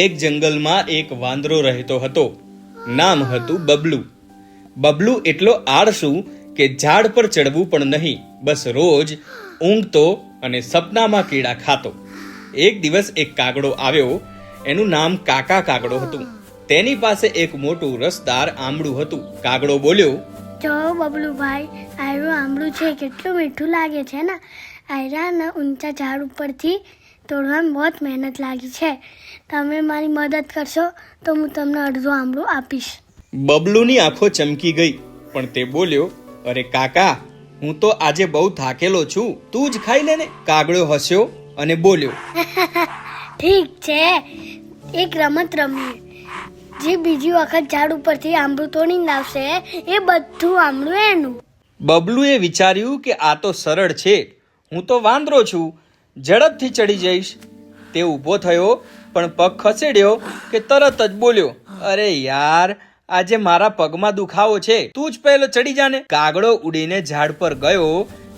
એક જંગલમાં એક વાંદરો રહેતો હતો. નામ હતું બબલુ. બબલુ એટલો આળસુ કે ઝાડ પર ચડવું પણ નહીં, બસ રોજ ઊંઘતો અને સપનામાં કીડા ખાતો. એક દિવસ એક કાગડો આવ્યો. એનું નામ કાકા કાગડો હતું. તેની પાસે એક મોટું રસદાર આંબળું હતું. કાગડો બોલ્યો, જો બબલુભાઈ, આયરું આંબળું છે, કેટલું મીઠું લાગે છે ને. આયરાના ઊંચા ઝાડ ઉપરથી તોડવામાં બહુ મહેનત લાગી છે. તમે મારી મદદ કરશો તો હું તમને અડધું આંબળું આપીશ. બબલુની આંખો ચમકી ગઈ, પણ તે બોલ્યો, અરે કાકા, હું તો આજે બહુ થાકેલો છું, તું જ ખાઈ લે ને. કાગડો હસ્યો અને બોલ્યો, ઠીક છે, એક રમત રમીએ. જે બીજી વખત ઝાડ ઉપરથી આંબળું તોડીને લાવશે એ બધું આંબળું એનું. બબલુએ વિચાર્યું કે આ તો સરળ છે, હું તો વાંદરો છું, ઝડપથી ચડી જઈશ. તે ઊભો થયો, પણ પગ ખસેડ્યો કે તરત જ બોલ્યો, અરે યાર, આજે મારા પગમાં દુખાવો છે, તું જ પહેલો ચડી જાને. કાગડો ઉડીને ઝાડ પર ગયો,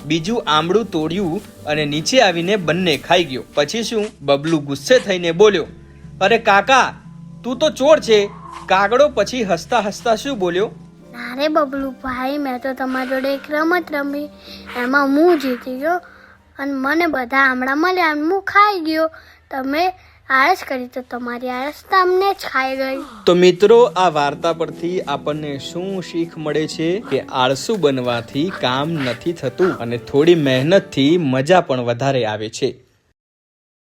બીજું આંબળું તોડ્યું અને નીચે આવીને બંને ખાઈ ગયો. પછી શું? બબલુ ગુસ્સે થઈને બોલ્યો, અરે કાકા, તું તો ચોર છે. કાગડો પછી હસતા હસતા શું બોલ્યો, અરે બબલુભાઈ, મેં તો તમારી જોડે એક રમત રમી, એમાં હું જીતી ગયો અને મને બધા આમળા મળ્યા અને હું ખાઈ ગયો. તમે આળસ કરી તો તમારી આળસ તમને જ ખાઈ ગઈ. તો મિત્રો, આ વાર્તા પરથી આપણને શું શીખ મળે છે કે આળસુ બનવાથી કામ નથી થતું અને થોડી મહેનતથી મજા પણ વધારે આવે છે.